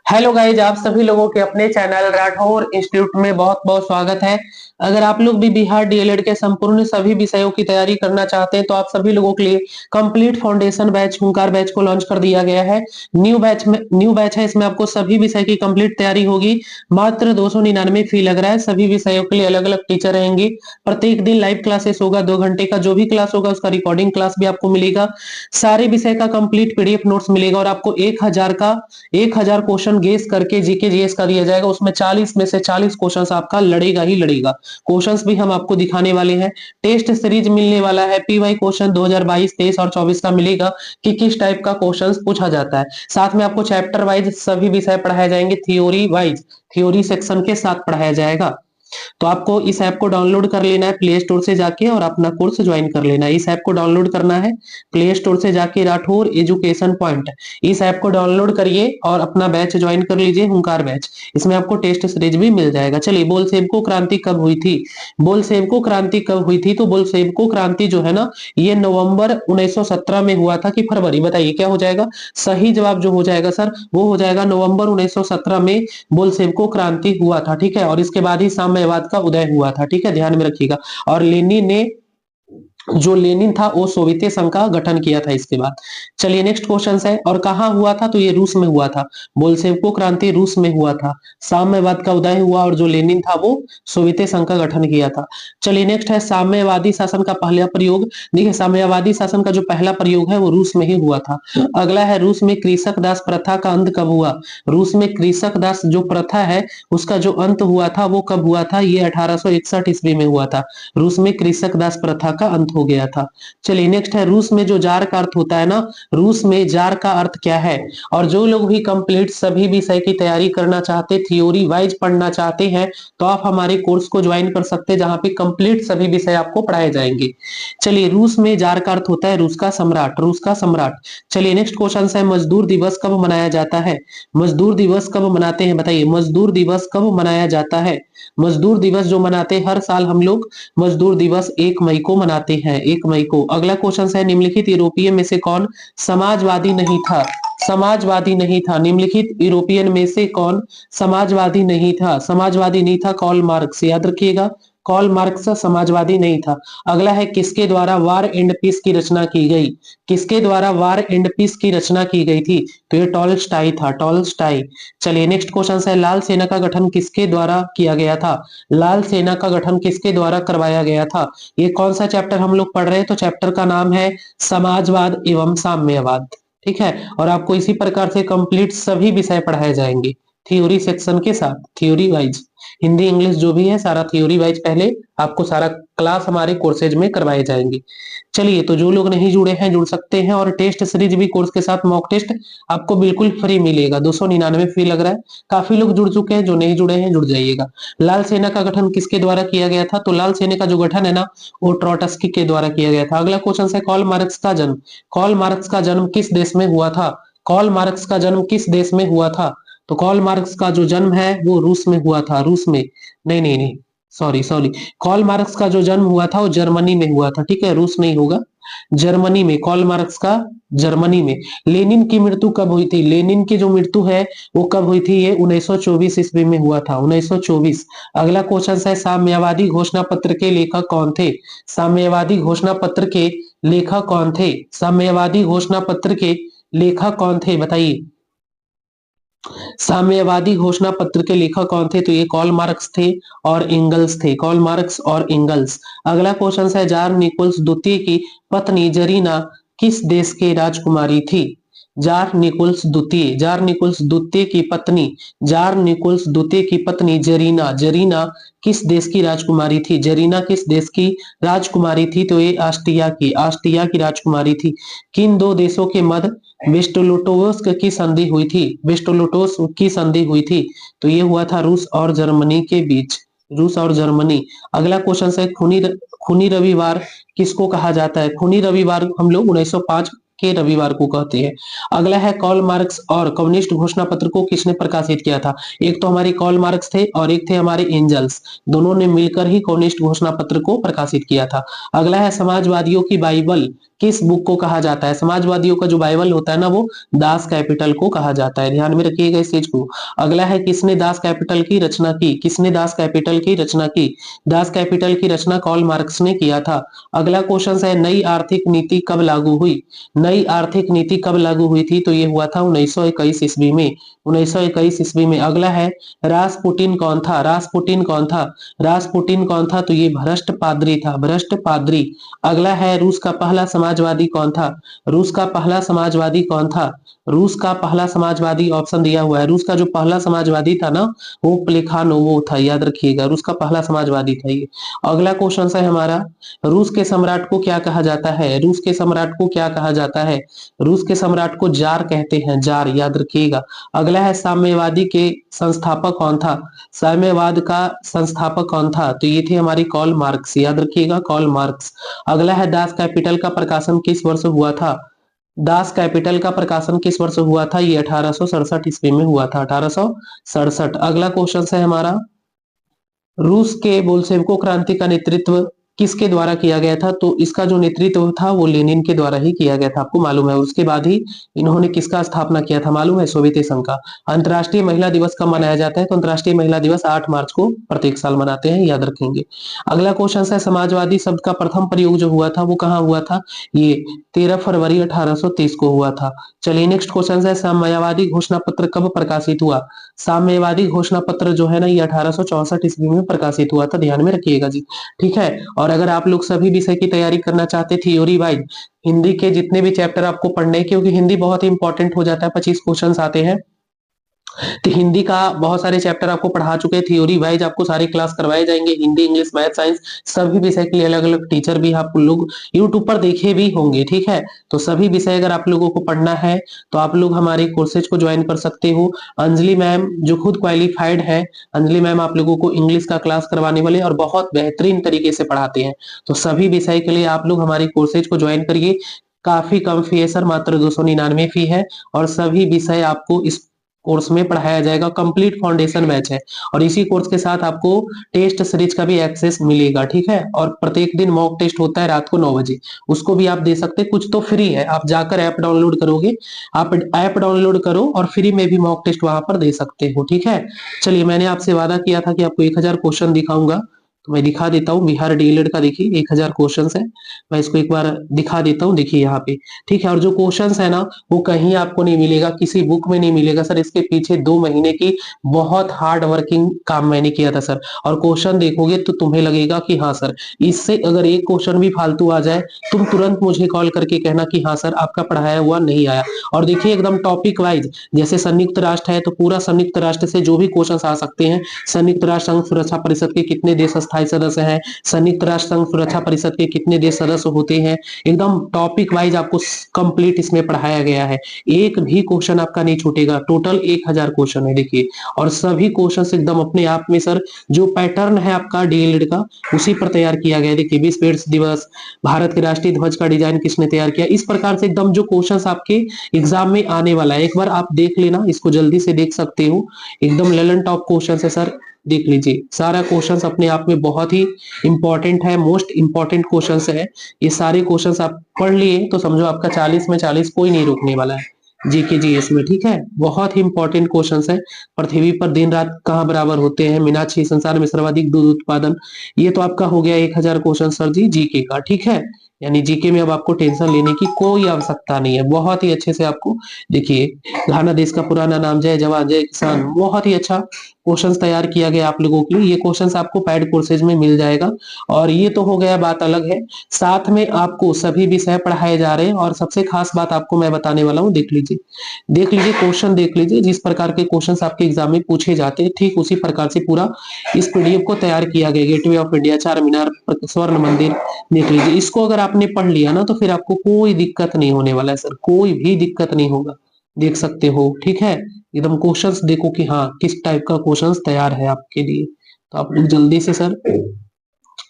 Hello guys, आप सभी लोगों के अपने चैनल राठौर इंस्टीट्यूट में बहुत बहुत स्वागत है। अगर आप लोग भी बिहार डीएलएड के संपूर्ण सभी विषयों की तैयारी करना चाहते हैं तो आप सभी लोगों के लिए कंप्लीट फाउंडेशन बैच हुंकार बैच को लॉन्च कर दिया गया है। न्यू बैच है, इसमें आपको सभी विषय की कंप्लीट तैयारी होगी। मात्र 299 फी लग रहा है। सभी विषयों के लिए अलग अलग टीचर रहेंगे। प्रत्येक दिन लाइव क्लासेस होगा, 2 घंटे का जो भी क्लास होगा उसका रिकॉर्डिंग क्लास भी आपको मिलेगा। सारे विषय का कंप्लीट पीडीएफ नोट्स मिलेगा और आपको 1000 क्वेश्चन गेस करके जीके जीएस का दिया जाएगा। उसमें 40 में से 40 क्वेश्चंस आपका लड़ेगा ही लड़ेगा। क्वेश्चंस भी हम आपको दिखाने वाले हैं। टेस्ट सीरीज मिलने वाला है। पीवाई क्वेश्चन 2022, 23 और 24 का मिलेगा कि किस टाइप का क्वेश्चंस पूछा जाता है। साथ में आपको चैप्टर वाइज सभी विषय पढ़ाए जाएंगे। थ्योरी सेक्शन के साथ पढ़ाया जाएगा। तो आपको इस ऐप को डाउनलोड कर लेना है प्ले स्टोर से जाके और अपना कोर्स ज्वाइन कर लेना है। इस ऐप को डाउनलोड करना है प्ले स्टोर से जाके, राठौर एजुकेशन पॉइंट। इस ऐप को डाउनलोड करिए और अपना बैच ज्वाइन कर लीजिए, हुंकार बैच। इसमें आपको टेस्ट सीरीज भी मिल जाएगा। चलिए, बोलसेविको क्रांति कब हुई थी? बोलसेविको क्रांति कब हुई थी? तो बोलसेविको क्रांति जो है ना, ये नवंबर 1917 में हुआ था कि फरवरी? बताइए क्या हो जाएगा। सही जवाब जो हो जाएगा सर, वो हो जाएगा नवंबर 1917 में बोल्शेविको क्रांति हुआ था। ठीक है, और इसके बाद ही साम्यवाद का उदय हुआ था। ठीक है, ध्यान में रखिएगा। और लेनिन था वो सोवियत संघ का गठन किया था इसके बाद। चलिए नेक्स्ट क्वेश्चन है, और कहाँ हुआ था? तो ये रूस में हुआ था। बोल्शेविको क्रांति रूस में हुआ था। साम्यवाद का उदय हुआ और जो लेनिन था वो सोवियत संघ का गठन किया था। चलिए नेक्स्ट है, साम्यवादी शासन का पहला प्रयोग। देखिए, साम्यवादी शासन का जो पहला प्रयोग है वो रूस में ही हुआ था। अगला है, रूस में कृषक दास प्रथा का अंत कब हुआ? रूस में कृषक दास जो प्रथा है उसका जो अंत हुआ था वो कब हुआ था? ये 1861 ईस्वी में हुआ था। रूस में कृषक दास प्रथा का अंत हो गया था। चलिए नेक्स्ट है, रूस में जो जार का अर्थ होता है ना, रूस में जार का अर्थ क्या है? और जो लोग भी कंप्लीट सभी विषय की तैयारी करना चाहते, थ्योरी वाइज पढ़ना चाहते हैं, तो आप हमारे कोर्स को ज्वाइन कर सकते हैं जहां पे कंप्लीट सभी विषय आपको पढ़ाए जाएंगे। चलिए, रूस में जार का अर्थ होता है रूस का सम्राट, रूस का सम्राट। चलिए नेक्स्ट क्वेश्चन है, मजदूर दिवस कब मनाया जाता है? मजदूर दिवस कब मनाते हैं? बताइए, मजदूर दिवस कब मनाया जाता है? मजदूर दिवस जो मनाते हैं हर साल हम लोग, मजदूर दिवस 1 मई को मनाते हैं, 1 मई को। अगला क्वेश्चन है, निम्नलिखित यूरोपीय में से कौन समाजवादी नहीं था? समाजवादी नहीं था। निम्नलिखित यूरोपियन में से कौन समाजवादी नहीं था? समाजवादी नहीं था कार्ल मार्क्स, याद रखिएगा। कार्ल मार्क्स समाजवादी नहीं था। अगला है, किसके द्वारा वार एंड पीस की रचना की गई? किसके द्वारा वार एंड पीस की रचना की गई थी? तो ये टॉलस्टॉय था, टॉलस्टॉय। चलिए नेक्स्ट क्वेश्चन है, लाल सेना का गठन किसके द्वारा किया गया था? लाल सेना का गठन किसके द्वारा करवाया गया था? ये कौन सा चैप्टर हम लोग पढ़ रहे हैं? तो चैप्टर का नाम है समाजवाद एवं साम्यवाद। ठीक है, और आपको इसी प्रकार से कंप्लीट सभी विषय पढ़ाए जाएंगे थ्योरी सेक्शन के साथ, थ्योरी वाइज। हिंदी इंग्लिश जो भी है सारा थ्योरी वाइज पहले आपको सारा क्लास हमारे कोर्सेज में करवाए जाएंगे। चलिए, तो जो लोग नहीं जुड़े हैं जुड़ सकते हैं, और टेस्ट सीरीज भी कोर्स के साथ मॉक टेस्ट आपको बिल्कुल फ्री मिलेगा। 299 फी लग रहा है। काफी लोग जुड़ चुके हैं, जो नहीं जुड़े हैं जुड़ जाइएगा। लाल सेना का गठन किसके द्वारा किया गया था? तो लाल सेना का जो गठन है ना, वो ट्रॉटस्की के द्वारा किया गया था। अगला क्वेश्चन है, कार्ल मार्क्स का जन्म। कार्ल मार्क्स का जन्म किस देश में हुआ था? कार्ल मार्क्स का जन्म किस देश में हुआ था? तो कार्ल मार्क्स का जो जन्म है वो रूस में हुआ था, रूस में। नहीं नहीं नहीं, सॉरी सॉरी, कार्ल मार्क्स का जो जन्म हुआ था वो जर्मनी में हुआ था। ठीक है, रूस नहीं होगा, जर्मनी में। कार्ल मार्क्स का जर्मनी में। लेनिन की मृत्यु कब हुई थी? लेनिन की जो मृत्यु है वो कब हुई थी? ये 1924 ईस्वी में हुआ था, 1924। अगला क्वेश्चन है, साम्यवादी घोषणा पत्र के लेखक कौन थे? साम्यवादी घोषणा पत्र के लेखक कौन थे? साम्यवादी घोषणा पत्र के लेखक कौन थे? बताइए, साम्यवादी घोषणा पत्र के लेखक कौन थे? तो ये कार्ल मार्क्स थे और एंगल्स थे, कार्ल मार्क्स और एंगल्स। अगला क्वेश्चन है, जार निकोल्स द्वितीय की पत्नी जरीना किस देश के राजकुमारी थी? जार निकोल्स द्वितीय, जार निकोल्स द्वितीय की पत्नी, जार निकोल्स द्वितीय की पत्नी जरीना, जरीना किस देश की राजकुमारी थी? जरीना किस देश की राजकुमारी थी? तो ये ऑस्ट्रिया की, ऑस्ट्रिया की राजकुमारी थी। किन दो देशों के मध्य वेस्टोलिटोस्क की संधि हुई थी? वेस्टोलिटोस्क की संधि हुई थी, तो ये हुआ था रूस और जर्मनी के बीच, रूस और जर्मनी। अगला क्वेश्चन है, खूनी रविवार किसको कहा जाता है? खूनी रविवार हम लोग 1905 के रविवार को कहते हैं। अगला है, कार्ल मार्क्स और कम्युनिस्ट घोषणा पत्र को किसने प्रकाशित किया था? एक तो हमारे कार्ल मार्क्स थे और एक थे हमारे एंजल्स, दोनों ने मिलकर ही कम्युनिस्ट घोषणा पत्र को प्रकाशित किया था। अगला है, समाजवादियों की बाइबल किस बुक को कहा जाता है? समाजवादियों का जो बाइबल होता है ना, वो दास कैपिटल को कहा जाता है। ध्यान में रखिएगा इस चीज को। अगला है, किसने दास कैपिटल की रचना की? किसने दास कैपिटल की रचना की? दास कैपिटल की रचना कार्ल मार्क्स ने किया था। अगला क्वेश्चन है, नई आर्थिक नीति कब लागू हुई? नई आर्थिक नीति कब लागू हुई थी? तो ये हुआ था 1921 ईस्वी में। 1921 ईस्वी में। अगला है, रासपुटिन कौन था? रासपुटिन कौन था? रासपुटिन कौन था? तो ये भ्रष्ट पादरी था, भ्रष्ट पादरी। अगला है, रूस का पहला समाजवादी कौन था? रूस का पहला समाजवादी कौन था? रूस का पहला समाजवादी ऑप्शन दिया हुआ है। रूस का जो पहला समाजवादी था ना, वो प्लेखानोवो था, याद रखिएगा, रूस का पहला समाजवादी था ये। अगला क्वेश्चन है हमारा, रूस के सम्राट को क्या कहा जाता है? रूस के सम्राट को क्या कहा जाता है? रूस के सम्राट को जार कहते हैं, जार, याद रखिएगा। अगला है, साम्यवादी के संस्थापक कौन था? साम्यवाद का संस्थापक कौन था? तो ये थे हमारी कार्ल मार्क्स, याद रखिएगा, कार्ल मार्क्स। अगला है, दास कैपिटल का प्रकाशन किस वर्ष हुआ था? दास कैपिटल का प्रकाशन किस वर्ष हुआ था? ये 1867 ईस्वी में हुआ था, 1867। अगला क्वेश्चन है हमारा, रूस के बोल्शेविकों क्रांति का नेतृत्व किसके द्वारा किया गया था? तो इसका जो नेतृत्व था वो लेनिन के द्वारा ही किया गया था, आपको मालूम है। उसके बाद ही इन्होंने किसका स्थापना किया था मालूम है? सोवियत संघ का। अंतर्राष्ट्रीय महिला दिवस कब मनाया जाता है? तो अंतर्राष्ट्रीय महिला दिवस 8 मार्च को प्रत्येक साल मनाते हैं, याद रखेंगे। अगला क्वेश्चन है, समाजवादी शब्द का प्रथम प्रयोग जो हुआ था वो कहाँ हुआ था? ये 13 फरवरी 1830 को हुआ था। चलिए नेक्स्ट क्वेश्चन है, साम्यवादी घोषणा पत्र कब प्रकाशित हुआ? साम्यवादी घोषणा पत्र जो है ना, ये 1864 ईस्वी में प्रकाशित हुआ था, ध्यान में रखिएगा जी। ठीक है। और अगर आप लोग सभी विषय की तैयारी करना चाहते थ्योरी वाइज, हिंदी के जितने भी चैप्टर आपको पढ़ने हैं, क्योंकि हिंदी बहुत इंपॉर्टेंट हो जाता है, 25 क्वेश्चन आते हैं, तो हिंदी का बहुत सारे चैप्टर आपको पढ़ा चुके हैं, थ्योरी वाइज आपको सारे क्लास करवाए जाएंगे, हिंदी, इंग्लिश, मैथ, साइंस, सभी विषय के लिए अलग अलग टीचर भी आप लोग यूट्यूब पर देखे भी होंगे। ठीक है। तो सभी विषय अगर आप लोगों को पढ़ना है तो आप लोग हमारे कोर्सेज को ज्वाइन कर सकते हो। अंजलि मैम जो खुद क्वालिफाइड है, अंजलि मैम आप लोगों को इंग्लिश का क्लास करवाने वाले और बहुत बेहतरीन तरीके से पढ़ाते हैं। तो सभी विषय के लिए आप लोग हमारे कोर्सेज को ज्वाइन करिए। काफी कम फी है सर, मात्र 299 फी है, और सभी विषय आपको इस कोर्स में पढ़ाया जाएगा। कंप्लीट फाउंडेशन बैच है, और इसी कोर्स के साथ आपको टेस्ट सीरीज का भी एक्सेस मिलेगा। ठीक है। और प्रत्येक दिन मॉक टेस्ट होता है रात को 9 बजे, उसको भी आप दे सकते हैं, कुछ तो फ्री है, आप जाकर ऐप डाउनलोड करोगे, आप ऐप डाउनलोड करो और फ्री में भी मॉक टेस्ट वहां पर दे सकते हो। ठीक है। चलिए, मैंने आपसे वादा किया था कि आपको 1000 क्वेश्चन दिखाऊंगा, तो मैं दिखा देता हूँ। बिहार डीएलएड का देखिए 1000 क्वेश्चन है, मैं इसको एक बार दिखा देता हूँ, देखिए यहाँ पे। ठीक है। और जो क्वेश्चन है ना, वो कहीं आपको नहीं मिलेगा, किसी बुक में नहीं मिलेगा सर। इसके पीछे 2 महीने की बहुत हार्ड वर्किंग काम मैंने किया था सर, और क्वेश्चन देखोगे तो तुम्हें लगेगा कि हाँ सर, इससे अगर एक क्वेश्चन भी फालतू आ जाए, तुम तुरंत मुझे कॉल करके कहना कि हाँ सर, आपका पढ़ाया हुआ नहीं आया। और देखिए एकदम टॉपिक वाइज, जैसे संयुक्त राष्ट्र है तो पूरा संयुक्त राष्ट्र से जो भी क्वेश्चन आ सकते हैं, संयुक्त राष्ट्र संघ सुरक्षा परिषद के कितने देश स्थायी सदस्य हैं, संयुक्त राष्ट्र संघ सुरक्षा परिषद के कितने देश सदस्य होते हैं, एकदम टॉपिक वाइज आपको कंप्लीट इसमें पढ़ाया गया है। एक भी क्वेश्चन आपका नहीं छूटेगा। टोटल 1000 क्वेश्चन है देखिए, और सभी क्वेश्चन एकदम अपने आप में सर, जो पैटर्न है आपका डीएलएड का, उसी पर तैयार किया गया है। देखिए, विश्व पेड़ दिवस, भारत के राष्ट्रीय ध्वज का डिजाइन किसने तैयार किया, इस प्रकार से एकदम जो क्वेश्चन आपके एग्जाम में आने वाला है, एक बार आप देख लेना, इसको जल्दी से देख सकते हो। एकदम ललन टॉप क्वेश्चन है सर, देख लीजिए। सारा क्वेश्चंस अपने आप में बहुत ही इंपॉर्टेंट है, मोस्ट इंपॉर्टेंट क्वेश्चंस है। ये सारे क्वेश्चंस आप पढ़ लिए तो समझो आपका 40 में 40 कोई नहीं रोकने वाला है, जीके जीएस में। ठीक है। बहुत ही इंपॉर्टेंट क्वेश्चंस है। पृथ्वी पर दिन रात कहाँ बराबर होते हैं, मीनाक्षी संसार में सर्वाधिक दूध उत्पादन, ये तो आपका हो गया 1000 क्वेश्चन सर जी जीके का। ठीक है। यानी जीके में अब आपको टेंशन लेने की कोई आवश्यकता नहीं है, बहुत ही अच्छे से आपको देखिए, घाना देश का पुराना नाम, जय जवान जय किसान, बहुत ही अच्छा क्वेश्चंस तैयार किया गया आप लोगों के लिए। ये क्वेश्चंस आपको पैड कोर्सेज में मिल जाएगा। और ये तो हो गया, बात अलग है, साथ में आपको सभी विषय पढ़ाए जा रहे हैं। और सबसे खास बात आपको मैं बताने वाला हूँ, देख लीजिए, देख लीजिए क्वेश्चन, देख लीजिए, जिस प्रकार के क्वेश्चंस आपके एग्जाम में पूछे जाते हैं, ठीक उसी प्रकार से पूरा इस पीडीएफ को तैयार किया गया। गेटवे ऑफ इंडिया, चार मीनार, स्वर्ण मंदिर, देख लीजिए। इसको अगर आपने पढ़ लिया ना, तो फिर आपको कोई दिक्कत नहीं होने वाला है सर, कोई भी दिक्कत नहीं होगा, देख सकते हो। ठीक है। एकदम क्वेश्चंस देखो कि हाँ किस टाइप का क्वेश्चंस तैयार है आपके लिए। तो आप लोग जल्दी से सर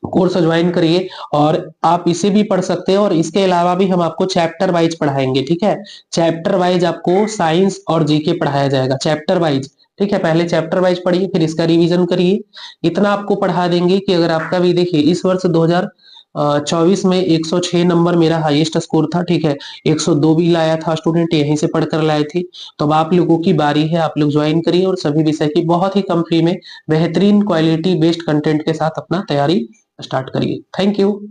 कोर्स ज्वाइन करिए, और आप इसे भी पढ़ सकते हैं, और इसके अलावा भी हम आपको चैप्टर वाइज पढ़ाएंगे। ठीक है। चैप्टर वाइज आपको साइंस और जीके पढ़ाया जाएगा, चैप्टर वाइज। ठीक है। पहले चैप्टर वाइज पढ़िए, फिर इसका रिवीजन करिए। इतना आपको पढ़ा देंगे कि अगर आपका भी देखिए इस वर्ष 24 में 106 नंबर मेरा हाईएस्ट स्कोर था, ठीक है। 102 भी लाया था स्टूडेंट, यहीं से पढ़कर लाए थे। तो अब आप लोगों की बारी है, आप लोग ज्वाइन करिए और सभी विषय की बहुत ही कम फी में बेहतरीन क्वालिटी बेस्ड कंटेंट के साथ अपना तैयारी स्टार्ट करिए। Thank you.